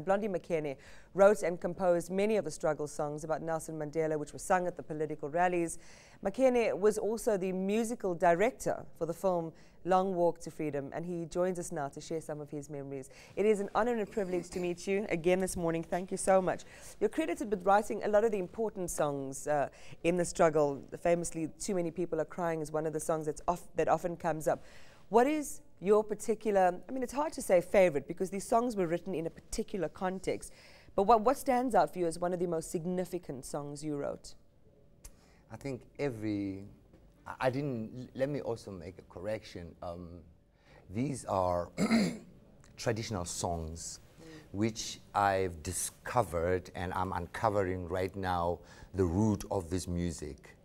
Blondie Makene wrote and composed many of the struggle songs about Nelson Mandela, which were sung at the political rallies. Makene was also the musical director for the film Long Walk to Freedom, and he joins us now to share some of his memories. It is an honor and a privilege to meet you again this morning. Thank you so much. You're credited with writing a lot of the important songs in the struggle. Famously, Too Many People Are Crying is one of the songs that often comes up. What is your particular, I mean, it's hard to say favorite because these songs were written in a particular context, but what stands out for you as one of the most significant songs you wrote? I think let me also make a correction. These are traditional songs which I've discovered, and I'm uncovering right now the root of this music.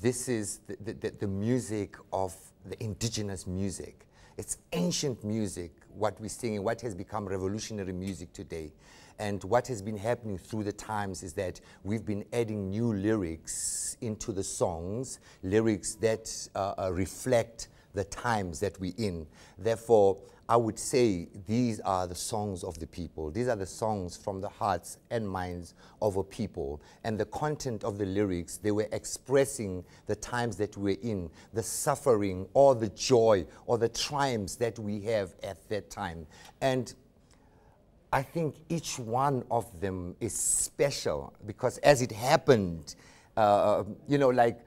This is the music of the indigenous music. It's ancient music, what we're singing, what has become revolutionary music today. And what has been happening through the times is that we've been adding new lyrics into the songs, lyrics that reflect the times that we're in. Therefore, I would say these are the songs of the people. These are the songs from the hearts and minds of a people. And the content of the lyrics, they were expressing the times that we're in, the suffering or the joy or the triumphs that we have at that time. And I think each one of them is special because as it happened, you know, like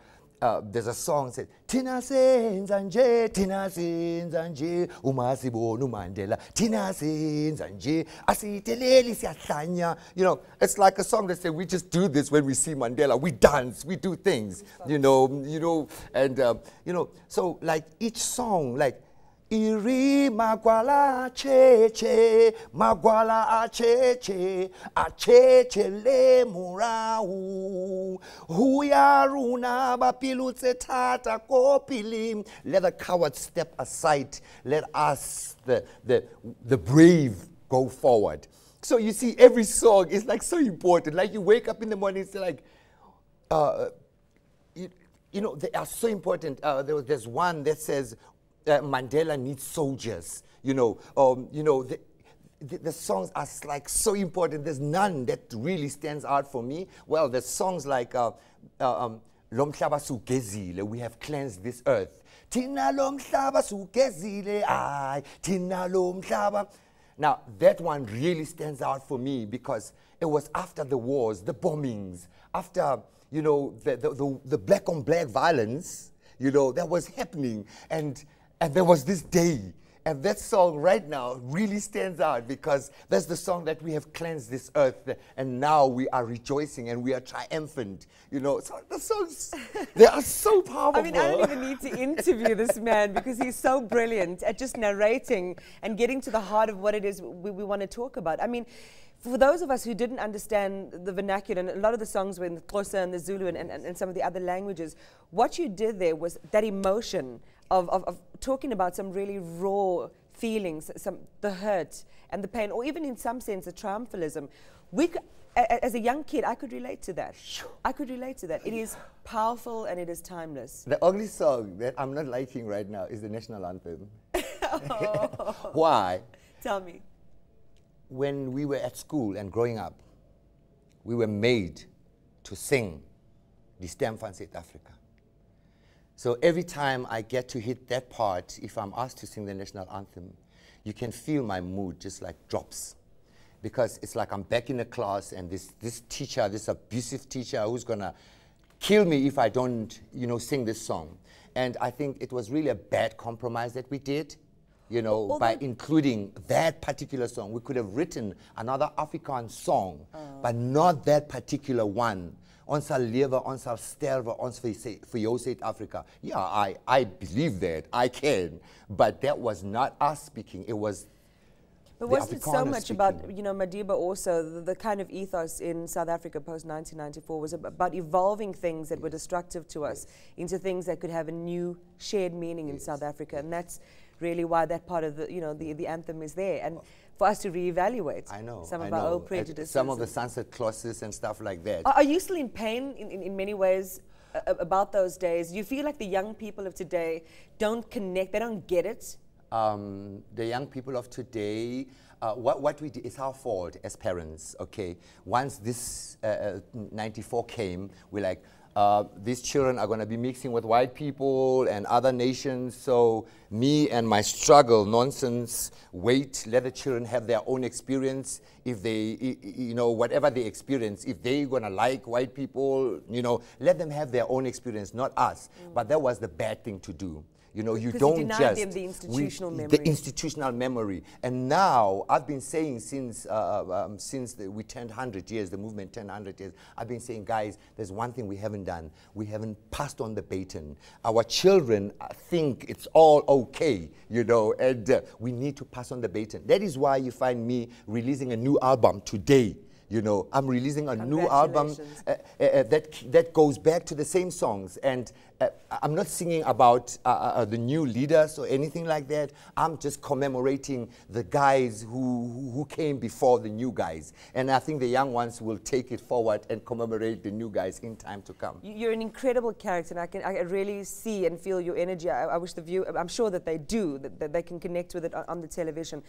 there's a song that says, Tina Senzanje, Tina Senzanje, Umasibonu Mandela, Tina Senzanje, Asiteleli Siatlanya. You know, it's like a song that says we just do this when we see Mandela. We dance, we do things, you know, and you know, so like each song, like Iri magwala cheche, magwala acheche, acheche le murau, huyaruna bapilutse tata kopilim. Let the cowards step aside. Let us, the brave, go forward. So you see, every song is like so important. Like you wake up in the morning, it's like, you know, they are so important. There's one that says, Mandela needs soldiers, you know, the songs are like so important. There's none that really stands out for me. Well, there's songs like Lomhlaba Sugezile, we have cleansed this earth. Tina Lomhlaba Sugezile, ay, Tina Lomhlaba. Now, that one really stands out for me because it was after the wars, the bombings, after, you know, the black on black violence, you know, that was happening. And there was this day, and that song right now really stands out because that's the song that we have cleansed this earth, and now we are rejoicing and we are triumphant. You know, so the songs, they are so powerful. I mean, I don't even need to interview this man because he's so brilliant at just narrating and getting to the heart of what it is we want to talk about. I mean, for those of us who didn't understand the vernacular, and a lot of the songs were in the Xhosa and the Zulu and some of the other languages, what you did there was that emotion of talking about some really raw feelings, the hurt and the pain, or even in some sense the triumphalism. As a young kid, I could relate to that. I could relate to that. It is powerful and it is timeless. The only song that I'm not liking right now is the national anthem. Oh. Why? Tell me. When we were at school and growing up, we were made to sing the stem van South Africa. So every time I get to hit that part, if I'm asked to sing the national anthem, you can feel my mood just like drops. Because it's like I'm back in the class and this teacher, this abusive teacher who's gonna kill me if I don't, you know, sing this song. And I think it was really a bad compromise that we did, you know, by including that particular song. We could have written another Afrikaans song, but not that particular one. Ons sal lewe, ons sal sterwe, ons vir jou South Africa. Yeah, I believe that, I can, but that was not us speaking, it was But wasn't it so much about, you know, Madiba also, the kind of ethos in South Africa post-1994 was about evolving things that were destructive to us into things that could have a new shared meaning in South Africa, and that's really why that part of the, you know, the anthem is there, and for us to reevaluate some of our old prejudices. Some of the sunset clauses and stuff like that. Are you still in pain in many ways about those days? Do you feel like the young people of today don't connect, they don't get it? The young people of today, what we do is our fault as parents, okay? Once this 94 came, we're like, these children are going to be mixing with white people and other nations, so me and my struggle, nonsense, wait, let the children have their own experience. If they, you know, whatever they experience, if they're going to like white people, you know, let them have their own experience, not us. But that was the bad thing to do. You know, you don't just them the institutional memory. The institutional memory. And now I've been saying since we turned 100 years, the movement turned 100 years. I've been saying, guys, there's one thing we haven't done. We haven't passed on the baton. Our children think it's all okay, you know, and we need to pass on the baton. That is why you find me releasing a new album today. You know, I'm releasing a new album that goes back to the same songs. And I'm not singing about the new leaders or anything like that. I'm just commemorating the guys who came before the new guys. And I think the young ones will take it forward and commemorate the new guys in time to come. You're an incredible character, and I really see and feel your energy. I wish the viewer, I'm sure that they do, that they can connect with it on the television.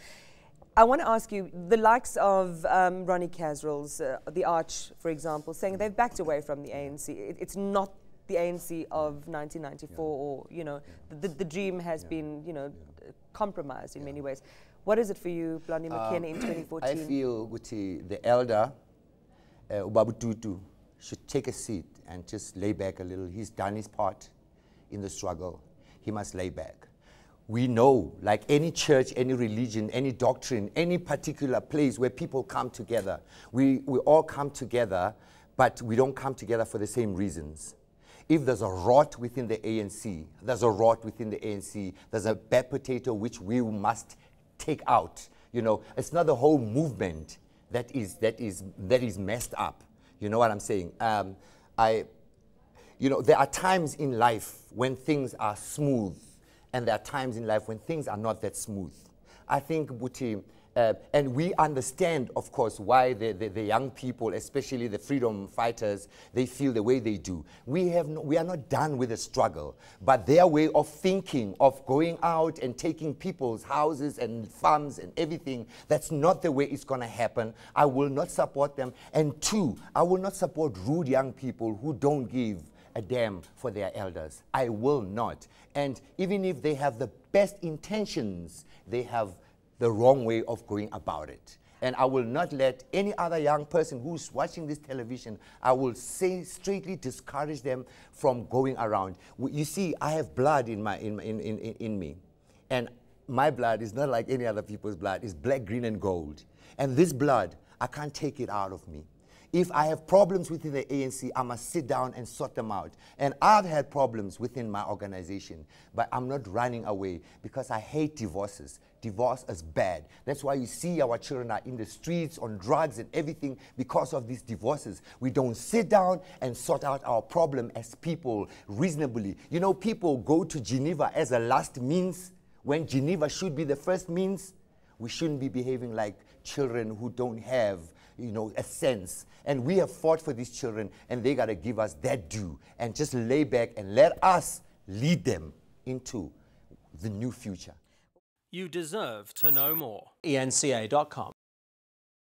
I want to ask you, the likes of Ronnie Casrill's, the Arch, for example, saying they've backed away from the ANC. It's not the ANC of 1994, or, you know, the dream has been, you know, compromised in many ways. What is it for you, Blondie McKenna, in 2014? I feel the elder, Ubabu Tutu, should take a seat and just lay back a little. He's done his part in the struggle. He must lay back. We know, like any church, any religion, any doctrine, any particular place where people come together, we all come together, but we don't come together for the same reasons. If there's a rot within the ANC, there's a rot within the ANC, there's a bad potato which we must take out. You know, it's not the whole movement that is messed up. You know what I'm saying? You know, there are times in life when things are smooth, and there are times in life when things are not that smooth. I think, Buti, and we understand, of course, why the young people, especially the freedom fighters, they feel the way they do. We are not done with the struggle, but their way of thinking, of going out and taking people's houses and farms and everything, that's not the way it's going to happen. I will not support them. And two, I will not support rude young people who don't give a damn for their elders. I will not. And even if they have the best intentions, they have the wrong way of going about it. And I will not let any other young person who's watching this television, I will say straightly discourage them from going around. You see, I have blood in me. And my blood is not like any other people's blood. It's black, green, and gold. And this blood, I can't take it out of me. If I have problems within the ANC, I must sit down and sort them out. And I've had problems within my organization, but I'm not running away because I hate divorces. Divorce is bad. That's why you see our children are in the streets on drugs and everything because of these divorces. We don't sit down and sort out our problem as people reasonably. You know, people go to Geneva as a last means when Geneva should be the first means. We shouldn't be behaving like children who don't have, you know, a sense. And we have fought for these children, and they got to give us that due and just lay back and let us lead them into the new future. You deserve to know more. ENCA.com